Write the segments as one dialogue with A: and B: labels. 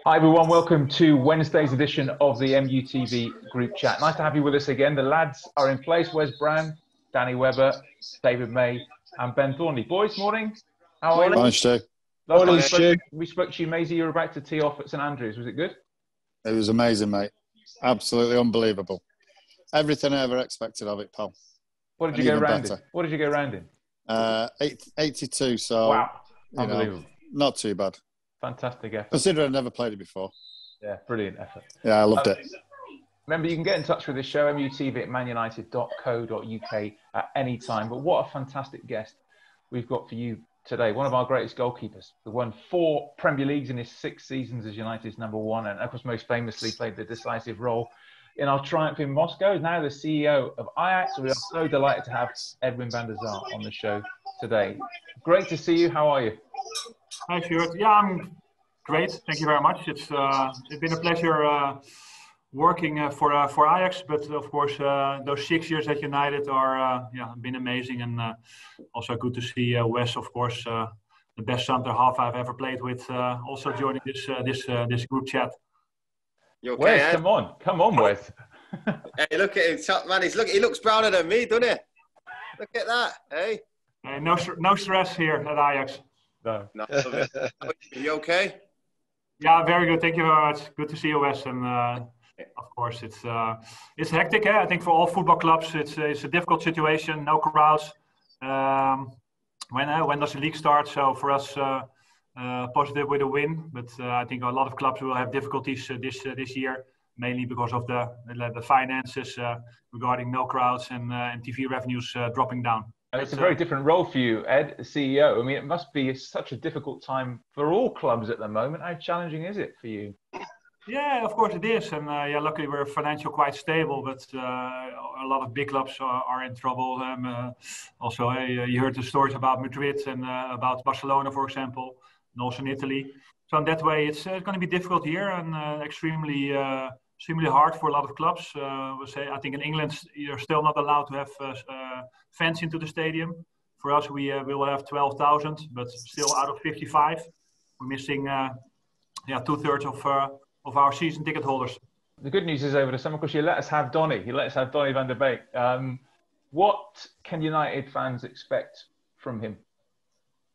A: Hi everyone, welcome to Wednesday's edition of the MUTV group chat. Nice to have you with us again. The lads are in place. Wes Brown, Danny Webber, David May and Ben Thornley. Boys, morning. How are you?
B: Morning, Stu.
A: Last time we spoke to you, Maisie, you were about to tee off at St Andrews. Was it good?
B: It was amazing, mate. Absolutely unbelievable. Everything I ever expected of it, pal.
A: What did you go round in? What did you go round in?
B: 82, so
A: wow, unbelievable.
B: Not too bad.
A: Fantastic effort.
B: Considering I've never played it before.
A: Yeah, brilliant effort.
B: Yeah, I loved it.
A: Remember, you can get in touch with the show, MUTV at manunited.co.uk at any time. But what a fantastic guest we've got for you today. One of our greatest goalkeepers, who won 4 Premier Leagues in his 6 seasons as United's #1, and of course most famously played the decisive role in our triumph in Moscow. Is now the CEO of Ajax. We are so delighted to have Edwin van der Sar on the show today. Great to see you. How are you?
C: Hi, Stuart. Yeah, I'm great. Thank you very much. It's been a pleasure working for Ajax, but of course those 6 years at United are been amazing, and also good to see Wes, of course, the best centre half I've ever played with, also joining this group chat.
D: You okay,
A: Wes, come on, Wes.
D: Hey, look at him, top man. He looks browner than me, doesn't he? Look at that, hey.
C: No stress here at Ajax.
A: No.
D: You okay?
C: Yeah, very good. Thank you very much. Good to see you, Wes. And of course, it's hectic. I think for all football clubs, it's a difficult situation. No crowds. When does the league start? So for us, positive with a win, but I think a lot of clubs will have difficulties this year, mainly because of the finances regarding no crowds and TV revenues dropping down.
A: It's a very different role for you, Ed, CEO. I mean, it must be such a difficult time for all clubs at the moment. How challenging is it for you?
C: Yeah, of course it is. And luckily we're financially quite stable, but a lot of big clubs are in trouble. Also, you heard the stories about Madrid and about Barcelona, for example, and also in Italy. So in that way, it's going to be difficult here and extremely hard for a lot of clubs. I think in England, you're still not allowed to have fans into the stadium. For us, we will have 12,000, but still out of 55, we're missing 2/3 of our season ticket holders.
A: The good news is over the summer, because you let us have Donny. You let us have Donny van der Beek. What can United fans expect from him?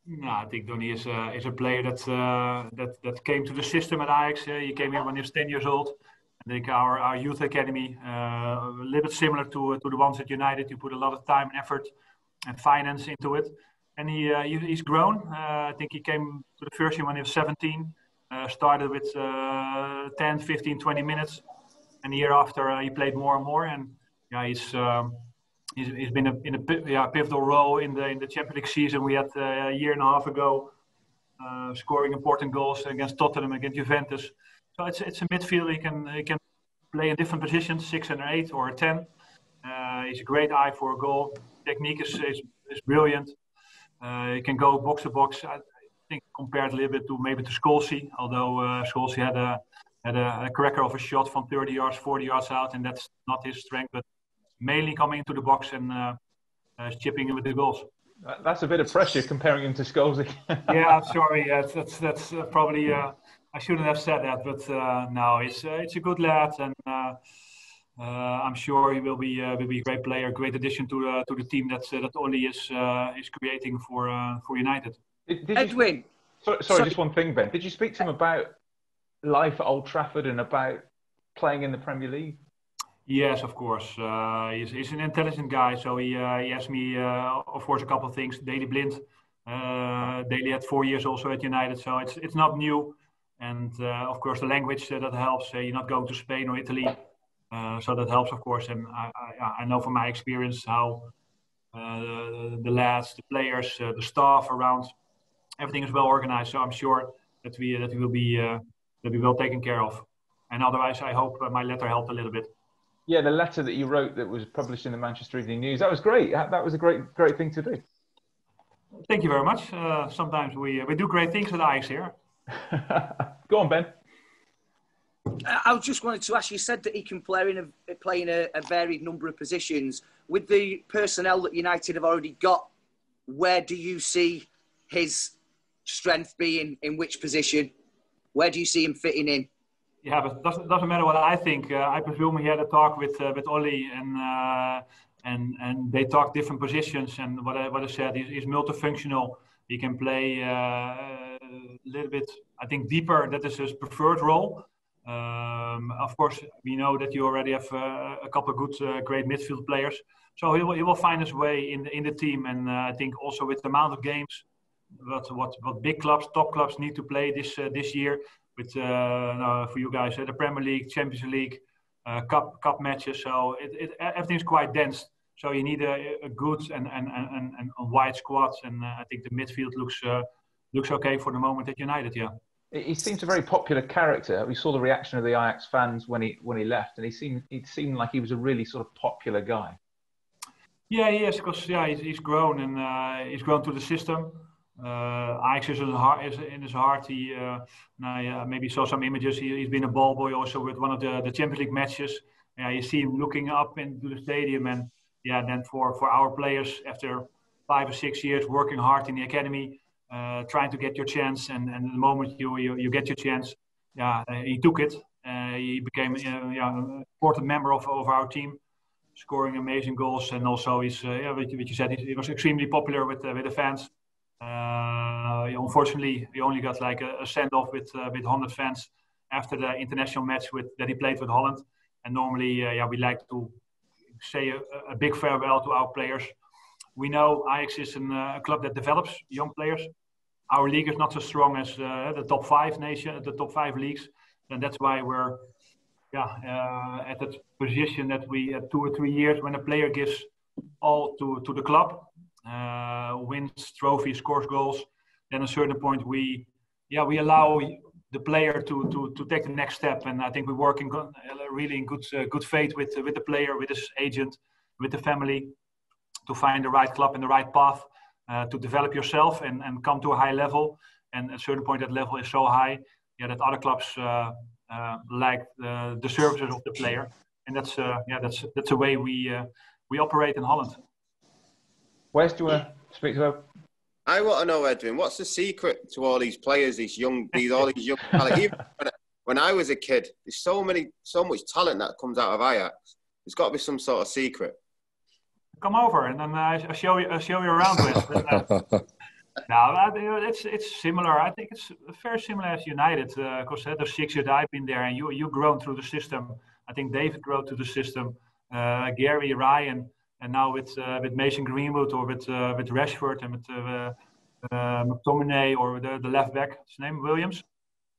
C: No, I think Donny is a player that came to the system at Ajax. He came here when he was 10 years old. I think our youth academy, a little bit similar to the ones at United. You put a lot of time and effort and finance into it. And he's grown. I think he came to the first team when he was 17. Started with 10, 15, 20 minutes. And the year after, he played more and more. And he's been in a pivotal role in the Champions League season we had a year and a half ago, scoring important goals against Tottenham, against Juventus. So it's a midfield. He can play in different positions, 6 and 8 or 10. He's a great eye for a goal. Technique is brilliant. He can go box to box. I think compared a little bit to Schalke, although Schalke had a cracker of a shot from 30 yards, 40 yards out, and that's not his strength, but mainly coming into the box and chipping in with the goals.
A: That's a bit of pressure comparing him to Schalke.
C: Yeah, I'm sorry. That's probably. I shouldn't have said that, but no, it's a good lad, and I'm sure he will be a great player, great addition to the team that Ole is creating for United.
A: Edwin, sorry, just one thing, Ben. Did you speak to him about life at Old Trafford and about playing in the Premier League?
C: Yes, of course. He's an intelligent guy, so he asked me, of course, a couple of things. Daley Blind, Daley had 4 years also at United, so it's not new. And of course, the language that helps. You're not going to Spain or Italy, so that helps, of course. And I know from my experience how the lads, the players, the staff around, everything is well organized. So I'm sure that we will be well taken care of. And otherwise, I hope my letter helped a little bit.
A: Yeah, the letter that you wrote that was published in the Manchester Evening News, that was great. That was a great thing to do.
C: Thank you very much. Sometimes we do great things at Ajax here.
A: Go on, Ben.
E: I just wanted to ask, you said that he can play in a varied number of positions. With the personnel that United have already got, where do you see his strength being, in which position? Where do you see him fitting in?
C: Yeah, but doesn't matter what I think. I presume he had a talk with Ole, and they talk different positions. And what I said, he's multifunctional. He can play a little bit, I think, deeper. That is his preferred role. Of course, we know that you already have a couple of good, great midfield players. So he will find his way in the team. And I think also with the amount of games, what big clubs, top clubs need to play this year. With for you guys, the Premier League, Champions League, cup matches. So everything's quite dense. So you need a good and a wide squad. And I think the midfield looks okay for the moment at United. Yeah.
A: He seems a very popular character. We saw the reaction of the Ajax fans when he left, and it seemed like he was a really sort of popular guy. Yeah, he is, because he's grown, and he's grown through the system. Ajax is in his heart. He maybe saw some images. He's been a ball boy also with one of the Champions League matches. You see him looking up into the stadium, and then for our players after 5 or 6 years working hard in the academy, trying to get your chance, and the moment you get your chance, he took it. He became an important member of our team, scoring amazing goals, and also he's what you said, he was extremely popular with the fans. Unfortunately, we only got like a send-off with 100 fans after the international match that he played with Holland. And normally, we like to say a big farewell to our players. We know Ajax is a club that develops young players. Our league is not so strong as the top 5 leagues, and that's why we're at that position that we at 2 or 3 years, when a player gives all to the club, wins trophies, scores goals, then at a certain point we allow the player to take the next step. And I think we're working really in good faith with the player, with his agent, with the family, to find the right club and the right path to develop yourself and come to a high level. And at a certain point, that level is so high that other clubs like the services of the player. And that's the way we operate in Holland. Wes, do you want to speak to her?
D: I want to know, Edwin, what's the secret to all these players, all these young talent? Even when I was a kid, there's so much talent that comes out of Ajax. There's got to be some sort of secret.
C: Come over and then I'll show you around with. It's similar. I think it's very similar as United, because those 6 years I've been there, and you grown through the system. I think David grew through the system. Gary, Ryan. And now with Mason Greenwood, or with Rashford, and with McTominay, or the left back, his name Williams.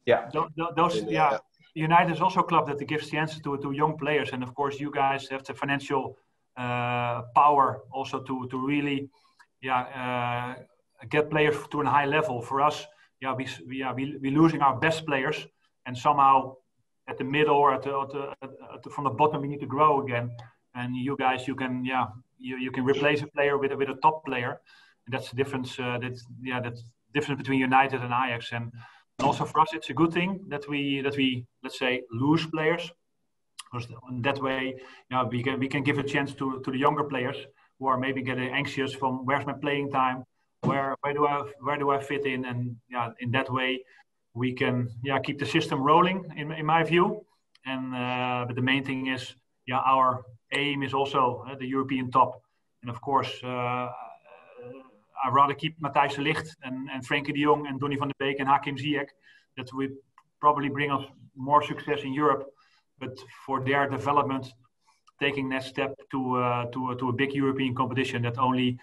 C: Yeah. United is also a club that gives chances to young players, and of course you guys have the financial power also to really get players to a high level. For us, we losing our best players, and somehow at the middle or from the bottom we need to grow again. And you guys, you can replace a player with a top player, and that's the difference. That's difference between United and Ajax, and also for us, it's a good thing that we let's say lose players, because in that way, we can give a chance to the younger players who are maybe getting anxious from where's my playing time, where do I fit in, and in that way we can keep the system rolling in my view, and but the main thing is our aim is also the European top. And of course, I'd rather keep Matthijs de Ligt and Frenkie de Jong and Donny van de Beek and Hakim Ziyech. That will probably bring us more success in Europe. But for their development, taking that step to a big European competition, that only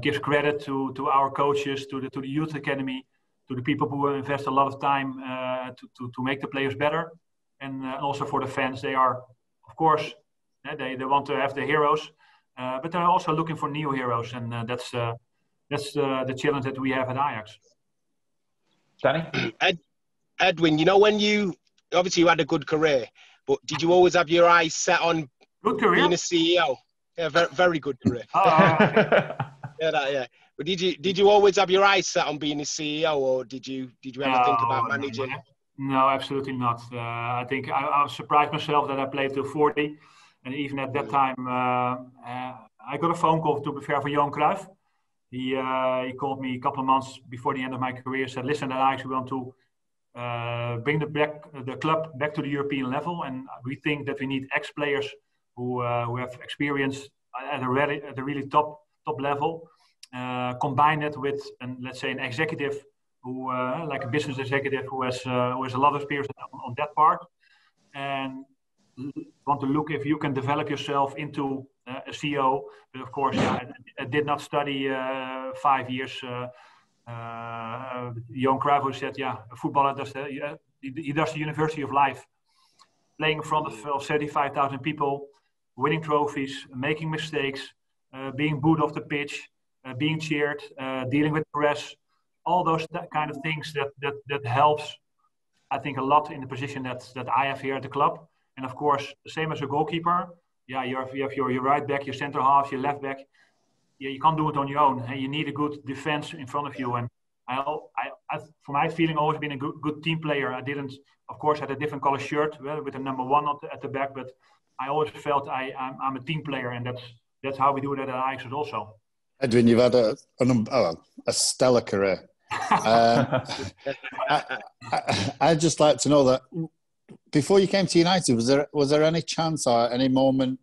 C: gives credit to our coaches, to the youth academy, to the people who invest a lot of time to make the players better. And also for the fans, they are, of course, they want to have the heroes, but they're also looking for new heroes, and that's the challenge that we have at Ajax.
A: Danny?
F: Edwin, when you obviously you had a good career, but did you always have your eyes set on being a CEO? Yeah, very, very good career. But did you always have your eyes set on being a CEO, or did you ever think about managing?
C: No, absolutely not. I think I was surprised myself that I played till 40. And even at that time, I got a phone call, to be fair, for Johan Cruyff. He called me a couple of months before the end of my career, said, listen, Ajax, we want to bring the club back to the European level. And we think that we need ex-players who have experience at a really top level. Combine it with, let's say, an executive who, like a business executive, who has a lot of experience on that part, and want to look if you can develop yourself into a CEO. But of course, I did not study 5 years. Johan Cruyff said, a footballer does he does the University of Life, playing in front of 35,000 people, winning trophies, making mistakes, being booed off the pitch, being cheered, dealing with press, all those kind of things that helps, I think, a lot in the position that I have here at the club. And of course, the same as a goalkeeper, you have your right back, your center half, your left back. You can't do it on your own. And you need a good defense in front of you. And I for my feeling, always been a good team player. I didn't, of course, had a different color shirt with a number 1 at the back, but I always felt I'm a team player, and that's how we do it at Ajax also.
B: Edwin, you've had a stellar career. I'd just like to know that before you came to United, was there any chance or any moment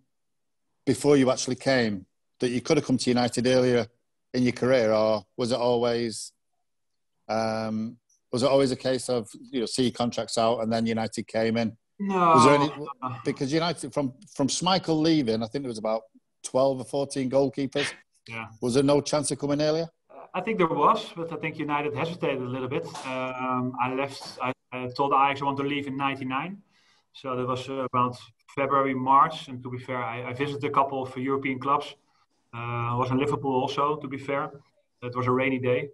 B: before you actually came that you could have come to United earlier in your career, or was it always a case of see your contracts out and then United came in?
C: No,
B: was there any, because United from Schmeichel leaving, I think there was about 12 or 14 goalkeepers.
C: Yeah.
B: Was there no chance of coming earlier?
C: I think there was, but I think United hesitated a little bit. I left. I told Ajax I want to leave in '99, so that was about February, March. And to be fair, I visited a couple of European clubs. I was in Liverpool also, to be fair. It was a rainy day,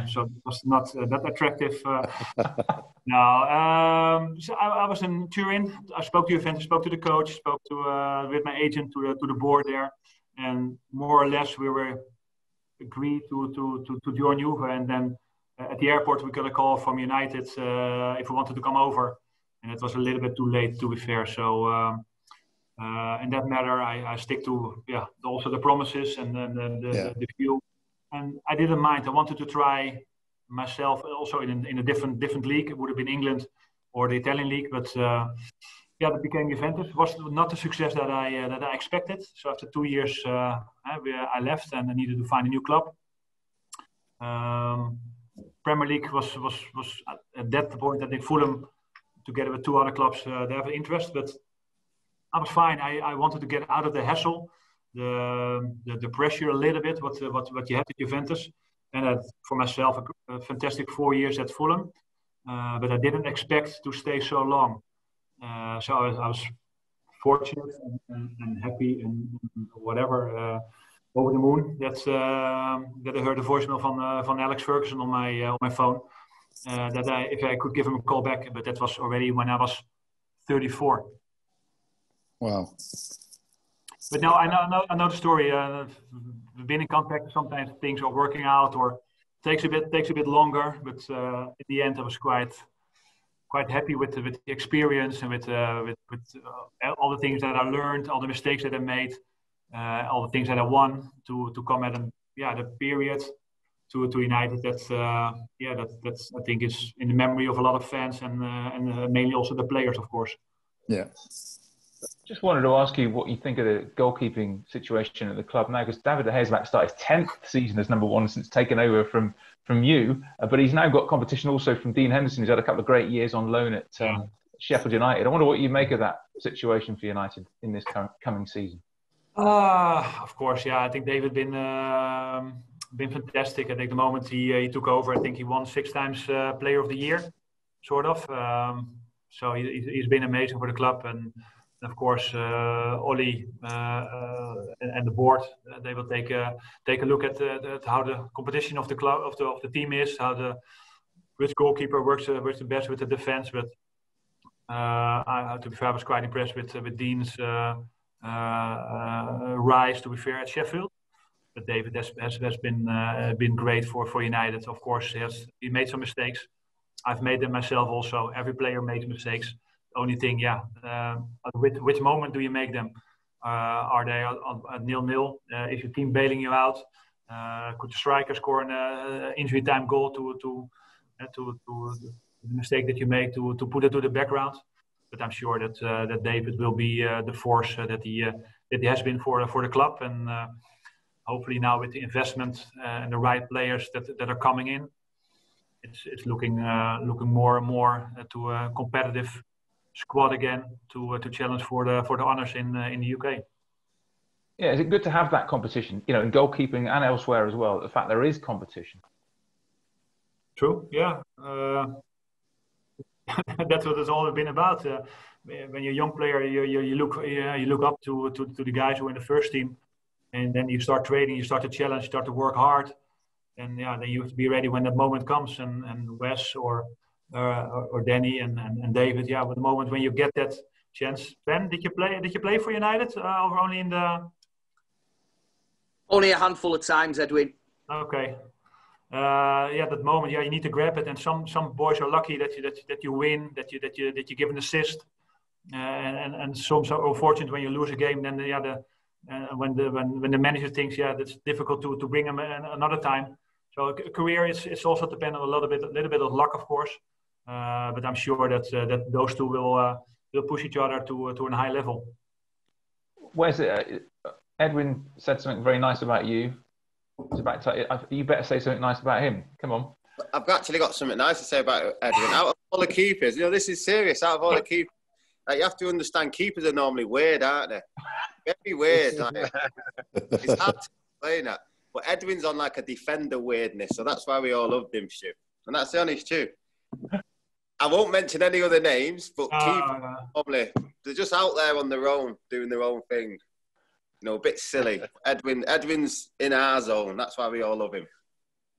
C: so it was not that attractive. So I was in Turin. I spoke to Juventus, spoke to the coach, spoke to with my agent to the board there, and more or less we were agreed to join Juve. And then at the airport we got a call from United if we wanted to come over, and it was a little bit too late, to be fair. So in that matter, I stick to also the promises and the view. And I didn't mind. I wanted to try myself also in a different league. It would have been England or the Italian league, but that became Juventus. It was not the success that I expected. So after 2 years, I left and I needed to find a new club. Premier League was at that point, I think Fulham, together with 2 other clubs, they have an interest, but I was fine. I wanted to get out of the hassle, the pressure a little bit, what you had at Juventus, and for myself a fantastic 4 years at Fulham, but I didn't expect to stay so long. So I was fortunate and happy and whatever, over the moon that I heard the voicemail van Alex Ferguson on my phone, that if I could give him a call back, but that was already when I was 34.
B: Wow.
C: But no, I know the story. We've been in contact. Sometimes things are working out, or takes a bit longer. But in the end, I was quite happy with the experience and with all the things that I learned, all the mistakes that I made, all the things that I won to come at the period to United. That's I think is in the memory of a lot of fans and mainly also the players, of course.
B: Yeah.
A: Just wanted to ask you what you think of the goalkeeping situation at the club now, because David De Gea's about to start his 10th season as number 1 since taking over from you, but he's now got competition also from Dean Henderson, who's had a couple of great years on loan at Sheffield United. I wonder what you make of that situation for United in this coming season.
C: Of course, I think David been fantastic. I think the moment he took over, I think he won 6 times Player of the Year, sort of. So he's been amazing for the club, and of course, Ole and the board, they will take a look at how the competition of the club of the team is, which goalkeeper works the best with the defense. But to be fair, I was quite impressed with Dean's rise. To be fair, at Sheffield, but David has been great for United. Of course, he made some mistakes. I've made them myself also. Every player makes mistakes. Only thing, which moment do you make them? Are they at 0-0? Is your team bailing you out? Could the striker score an injury time goal to the mistake that you make to put it to the background. But I'm sure that David will be the force that he has been for the club, and hopefully now with the investment and the right players that are coming in, it's looking more and more to a competitive squad again to challenge for the honours in the UK.
A: Yeah, is it good to have that competition? You know, in goalkeeping and elsewhere as well. The fact there is competition.
C: True. Yeah. That's what it's all been about. When you're a young player, you look up to the guys who are in the first team, and then you start training, you start to challenge, start to work hard, and then you have to be ready when that moment comes. And Wes or Donny and David, with the moment when you get that chance. Ben, did you play for United or only in the?
E: Only a handful of times, Edwin.
C: Okay. That moment, you need to grab it, and some boys are lucky that you win, that you give an assist, and some are unfortunate when you lose a game. Then when the manager thinks that's difficult to bring them another time. So a career is also dependent on a little bit of luck, of course, but I'm sure that those two will push each other to a high level.
A: Where's it? Edwin said something very nice about you. You better say something nice about him. Come on.
D: I've actually got something nice to say about Edwin. Out of all the keepers, this is serious. Out of all the keepers, you have to understand, keepers are normally weird, aren't they? Very weird. It's hard to explain that. But Edwin's on like a defender weirdness, so that's why we all loved him, Stu. And that's the honest truth. I won't mention any other names, but keepers probably they're just out there on their own, doing their own thing. A bit silly. Edwin's in our zone. That's why we all love him.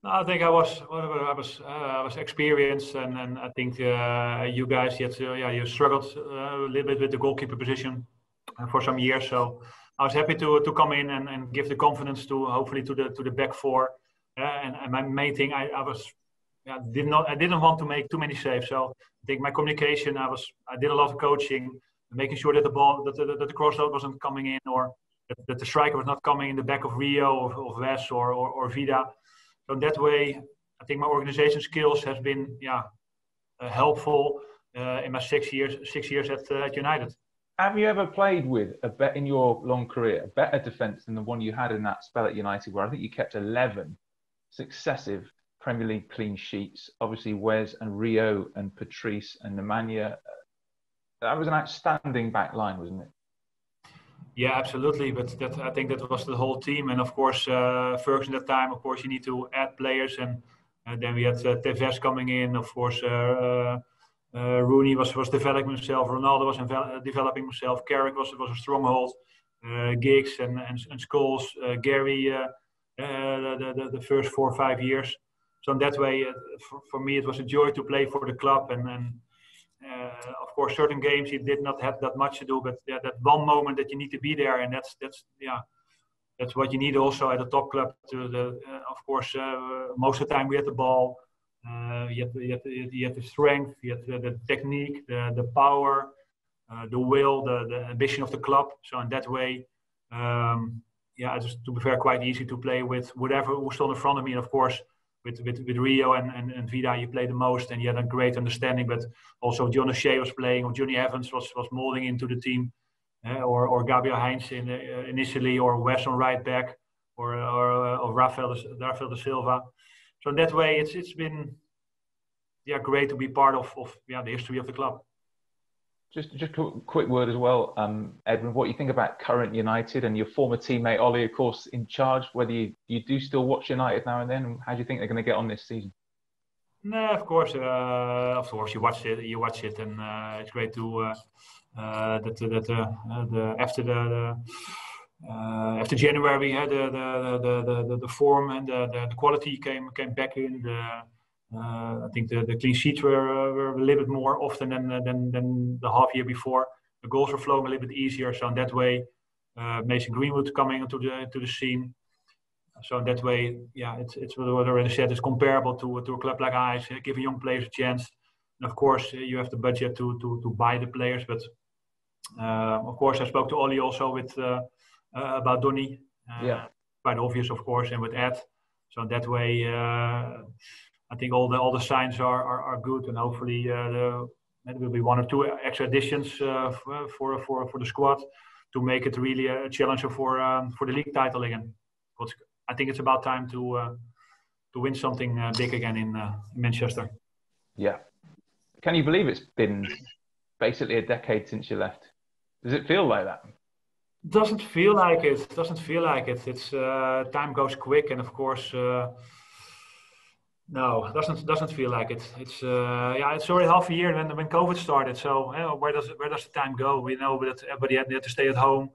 C: No, I think I was experienced, and I think you guys you struggled a little bit with the goalkeeper position for some years. So I was happy to come in and give the confidence to hopefully to the back four. And my main thing, I didn't want to make too many saves. So I think my communication, I did a lot of coaching, making sure that the ball that the crossload wasn't coming in, or that the striker was not coming in the back of Rio or Wes or Vida. So in that way, I think my organization skills has been helpful in my 6 years at United.
A: Have you ever played with in your long career a better defence than the one you had in that spell at United, where I think you kept 11 successive Premier League clean sheets? Obviously, Wes and Rio and Patrice and Nemanja. That was an outstanding back line, wasn't it?
C: Yeah, absolutely. But I think that was the whole team. And of course, Ferguson at that time, of course, you need to add players. And then we had Tevez coming in. Of course, Rooney was developing himself. Ronaldo was developing himself. Carrick was a stronghold. Giggs and Scholes. Gary, the first 4 or 5 years. So in that way, for me, it was a joy to play for the club. And of course, certain games he did not have that much to do, but that one moment that you need to be there, and that's what you need also at a top club. Of course, most of the time we had the ball, you had the strength, you had the technique, the power, the will, the ambition of the club. So in that way, just to be fair, quite easy to play with whatever who stood in front of me, and of course. With Rio and Vida, you played the most, and you had a great understanding. But also John O'Shea was playing, or Johnny Evans was molding into the team, or Gabriel Heinz initially, or Wes on right back, or Rafael da Silva. So in that way, it's been great to be part of the history of the club.
A: Just a quick word as well, Edwin, what you think about current United and your former teammate Ole, of course, in charge, whether you do still watch United now and then, and how do you think they're going to get on this season?
C: No, of course you watch it, and it's great to after January we had the form and the quality came back in. I think the clean sheets were a little bit more often than the half year before. The goals were flowing a little bit easier. So in that way, Mason Greenwood coming into the scene. So in that way, it's what I already said. It's comparable to a club like Ajax, giving young players a chance. And of course, you have the budget to buy the players. But of course, I spoke to Ole also about Donny. Quite obvious, of course, and with Ed. So in that way. I think all the signs are good, and hopefully there will be 1 or 2 extra additions for the squad to make it really a challenger for the league title again. Because I think it's about time to win something big again in Manchester.
A: Yeah. Can you believe it's been basically a decade since you left? Does it feel like that?
C: Doesn't feel like it. It's time goes quick, and of course, no, doesn't feel like it. It's it's already half a year when COVID started. So where does the time go? We know that everybody had to stay at home.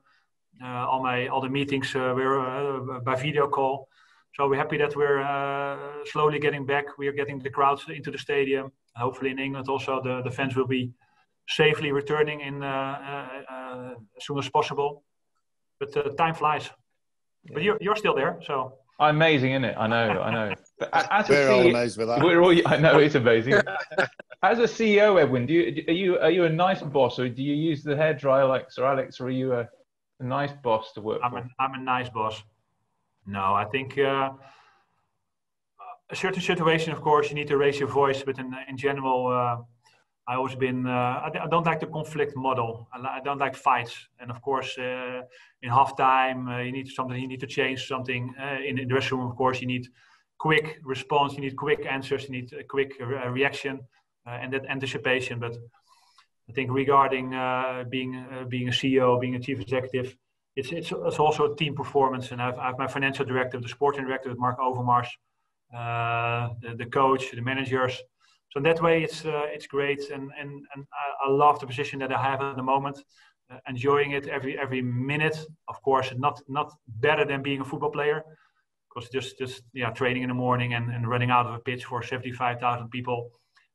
C: All the meetings were by video call. So we're happy that we're slowly getting back. We are getting the crowds into the stadium. Hopefully in England also the fans will be safely returning in as soon as possible. But time flies. Yeah. But you're still there, so.
A: Amazing, isn't it? I know. But as
B: we're all amazed with that.
A: I know it's amazing. As a CEO, Edwin, are you a nice boss, or do you use the hairdryer like Sir Alex, or are you a nice boss to work for?
C: I'm a nice boss. No, I think a certain situation, of course, you need to raise your voice, but in general. I always been. I don't like the conflict model. I don't like fights. And of course, in halftime, you need to change something. In the dressing room, of course, you need quick response. You need quick answers. You need a quick reaction and that anticipation. But I think regarding being a CEO, being a chief executive, it's also a team performance. And I have my financial director, the sporting director, Mark Overmars, the coach, the managers. So in that way, it's great, and I love the position that I have at the moment. Enjoying it every minute. Of course, not better than being a football player, because just training in the morning and running out of a pitch for 75,000 people.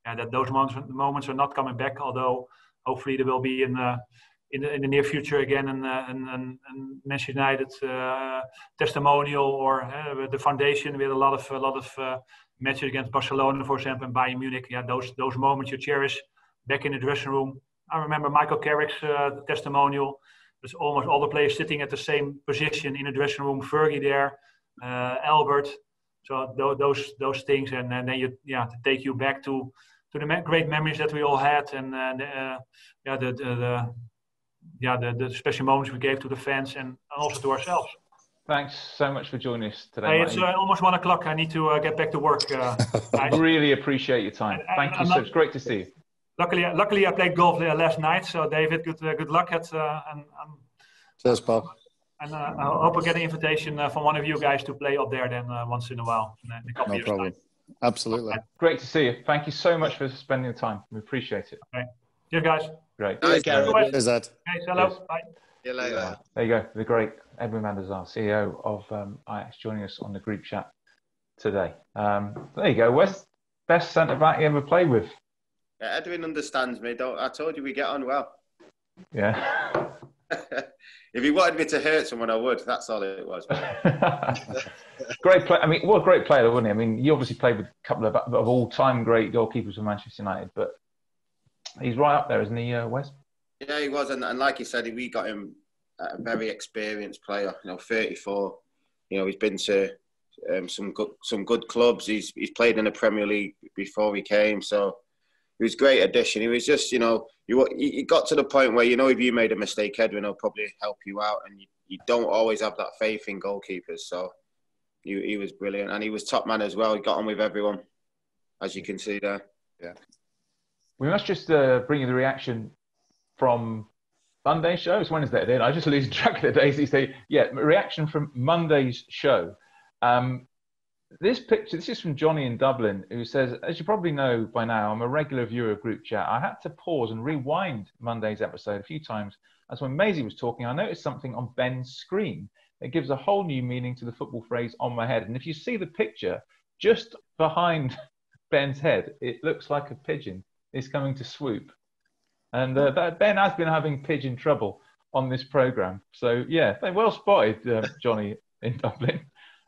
C: That those moments are not coming back. Although hopefully there will be in the near future again, and Manchester United testimonial or the foundation. We had a lot of matches against Barcelona, for example, and Bayern Munich. Yeah, those moments you cherish back in the dressing room. I remember Michael Carrick's testimonial. There's almost all the players sitting at the same position in the dressing room. Fergie there, Albert. So those things, and then to take you back to the great memories that we all had, and the special moments we gave to the fans and also to ourselves.
A: Thanks so much for joining us today.
C: Hey, it's almost 1 o'clock. I need to get back to work.
A: I really appreciate your time. Thank you. It's great to see you.
C: Luckily, I played golf last night. So, David, good luck at.
B: Cheers, Bob.
C: And I hope I get an invitation from one of you guys to play up there then once in a while.
B: No problem. Absolutely.
A: Great to see you. Thank you so much for spending the time. We appreciate it.
C: Okay. Cheers, guys.
A: Great.
B: Cheers, Ed.
C: Okay, hello. Bye.
D: See you later.
A: There you go. The great Edwin van der Sar, CEO of Ajax, joining us on the group chat today. There you go. Where's best centre-back you ever played with?
D: Yeah, Edwin understands me. I told you we get on well.
A: Yeah.
D: If he wanted me to hurt someone, I would. That's all it was.
A: Great play. I mean, what a great player, wasn't he? I mean, you obviously played with a couple of all-time great goalkeepers for Manchester United, but he's right up there, isn't he, Wes?
D: Yeah, he was. And like you said, we got him a very experienced player, 34. He's been to some good clubs. He's played in the Premier League before he came. So he was a great addition. He was just, you got to the point where, if you made a mistake, Edwin will probably help you out. And you don't always have that faith in goalkeepers. So he was brilliant. And he was top man as well. He got on with everyone, as you can see there.
B: Yeah.
A: We must just bring you the reaction from Monday's show. It's Wednesday today. I just lose track of the days these days. Yeah, reaction from Monday's show. This picture, this is from Johnny in Dublin, who says, as you probably know by now, I'm a regular viewer of Group Chat. I had to pause and rewind Monday's episode a few times, as when Maisie was talking, I noticed something on Ben's screen that gives a whole new meaning to the football phrase on my head. And if you see the picture, just behind Ben's head, it looks like a pigeon is coming to swoop. And Ben has been having pigeon trouble on this programme. So, yeah, well spotted, Johnny in Dublin.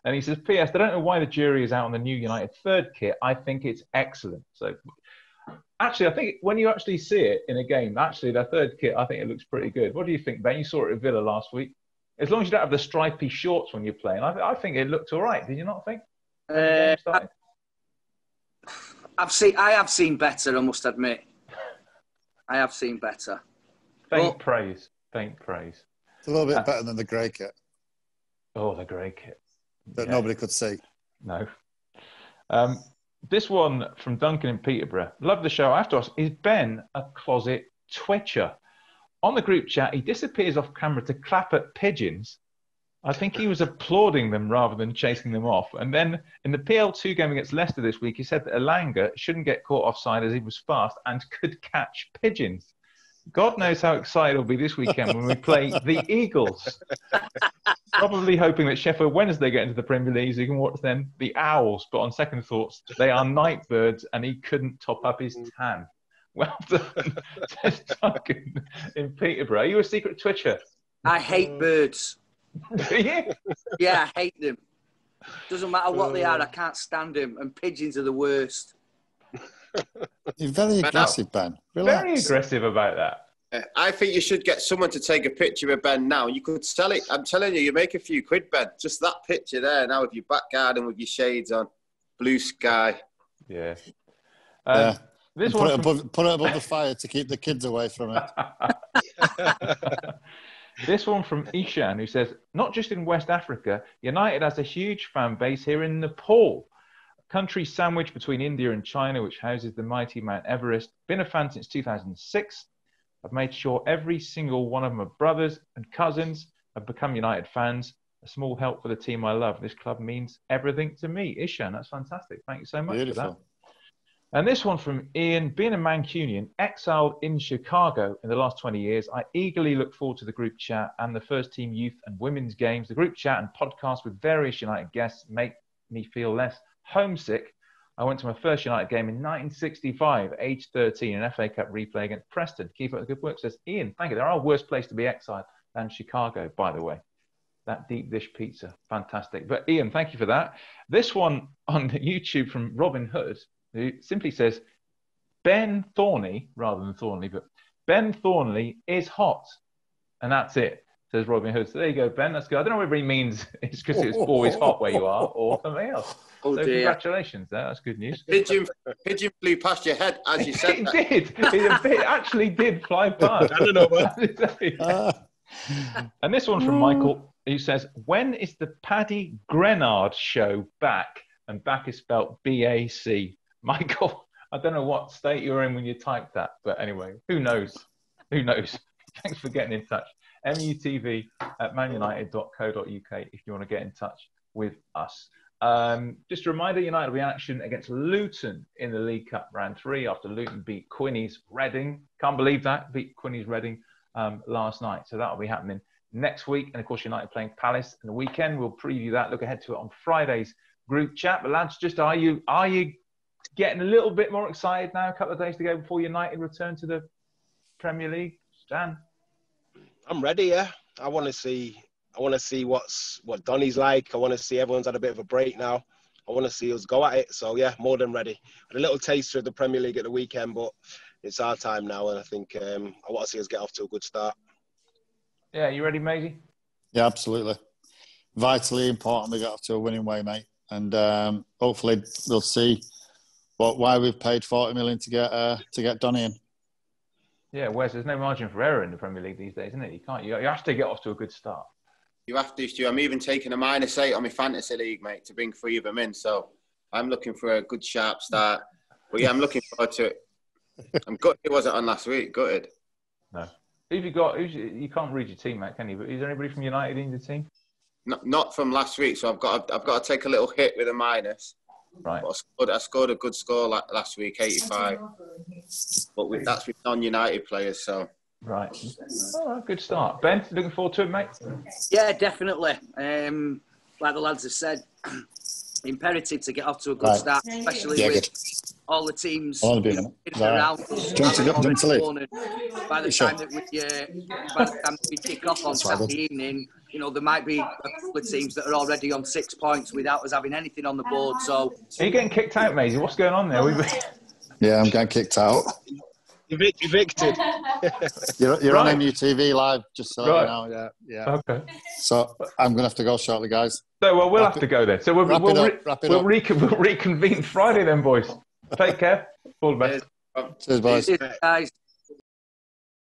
A: And he says, P.S. I don't know why the jury is out on the new United third kit. I think it's excellent. So, actually, I think when you actually see it in a game, actually, their third kit, I think it looks pretty good. What do you think, Ben? You saw it at Villa last week. As long as you don't have the stripy shorts when you're playing, I think it looked all right. Did you not think?
E: I have seen better, I must admit. I have seen better.
A: Faint praise. It's
B: a little bit better than the grey kit.
A: Oh, the grey kit.
B: That nobody could see.
A: No. This one from Duncan in Peterborough. Love the show. I have to ask, is Ben a closet twitcher? On the group chat, he disappears off camera to clap at pigeons. I think he was applauding them rather than chasing them off. And then in the PL2 game against Leicester this week, he said that Elanga shouldn't get caught offside as he was fast and could catch pigeons. God knows how excited he'll be this weekend when we play the Eagles. Probably hoping that Sheffield Wednesday get into the Premier League so you can watch then the Owls. But on second thoughts, they are night birds and he couldn't top up his tan. Well done, says Duncan in Peterborough. Are you a secret twitcher?
E: I hate birds.
A: Yeah.
E: Yeah, I hate them. Doesn't matter what they are, I can't stand them. And pigeons are the worst.
B: You're very aggressive, Ben. Relax.
A: Very aggressive about that.
D: I think you should get someone to take a picture of Ben now. You could sell it. I'm telling you, you make a few quid, Ben. Just that picture there now with your back garden with your shades on, blue sky.
A: Yeah.
B: This one put it above the fire to keep the kids away from it.
A: This one from Ishan, who says, not just in West Africa, United has a huge fan base here in Nepal, a country sandwiched between India and China, which houses the mighty Mount Everest. Been a fan since 2006. I've made sure every single one of my brothers and cousins have become United fans. A small help for the team I love. This club means everything to me. Ishan, that's fantastic. Thank you so much for that. And this one from Ian, being a Mancunian, exiled in Chicago in the last 20 years, I eagerly look forward to the group chat and the first team youth and women's games. The group chat and podcast with various United guests make me feel less homesick. I went to my first United game in 1965, age 13, an FA Cup replay against Preston. Keep up the good work, says Ian. Thank you. There are worse place to be exiled than Chicago, by the way. That deep dish pizza, fantastic. But Ian, thank you for that. This one on YouTube from Robin Hood, who simply says, Ben Thornley, rather than Thornley, but Ben Thornley is hot. And that's it, says Robin Hood. So there you go, Ben. That's good. I don't know whether he means it's because it's always hot where you are or something else.
E: Oh,
A: so
E: dear.
A: Congratulations there. That's good news.
D: Pigeon flew past your head as you said that.
A: It actually did fly past.
F: I don't know.
A: And this one from Michael, who says, when is the Paddy Grenard show back? And back is spelled B-A-C. Michael, I don't know what state you were in when you typed that, but anyway, who knows? Who knows? Thanks for getting in touch. MUTV at manunited.co.uk if you want to get in touch with us. Just a reminder, United will be in action against Luton in the League Cup round 3 after Luton beat Quinny's Reading. Can't believe that, beat Quinny's Reading last night. So that'll be happening next week. And of course, United playing Palace in the weekend. We'll preview that, look ahead to it on Friday's group chat. But lads, just are you getting a little bit more excited now, a couple of days to go before United return to the Premier League? Stan?
F: I'm ready, yeah. I want to see what Donny's like. I want to see everyone's had a bit of a break now. I want to see us go at it. So, yeah, more than ready. Had a little taster of the Premier League at the weekend, but it's our time now, and I think I want to see us get off to a good start.
A: Yeah, you ready, Maisie?
B: Yeah, absolutely. Vitally important we get off to a winning way, mate. And hopefully we'll see why we've paid 40 million to get Donny in.
A: Yeah, Wes, there's no margin for error in the Premier League these days, isn't it? You have to get off to a good start.
D: You have to, Stu. I'm even taking a -8 on my fantasy league, mate, to bring 3 of them in. So I'm looking for a good, sharp start. But yeah, I'm looking forward to it. I'm gutted it wasn't on last week. Gutted.
A: No. Who've you got? You can't read your team, Matt, can you? But is there anybody from United in your team?
D: Not from last week. So I've got to take a little hit with a minus.
A: Right.
D: I scored a good score last week, 85. But that's with non-United players, so.
A: Right. All right, good start. Ben, looking forward to it, mate?
E: Yeah, definitely. Like the lads have said, imperative to get off to a good start, especially with all the teams around. By the time that we kick off on Saturday evening, there might be a couple of teams that are already on 6 points without us having anything on the board. So,
A: are you getting kicked out, Maisie? What's going on there?
B: Yeah, I'm getting kicked out.
F: Evicted.
B: You're on MUTV live, just so you know. Yeah.
A: Okay.
B: So I'm gonna have to go shortly, guys.
A: So we'll have to go there. So we'll reconvene Friday then, boys. Take care. All the best.
B: Cheers, boys.
E: Cheers, guys.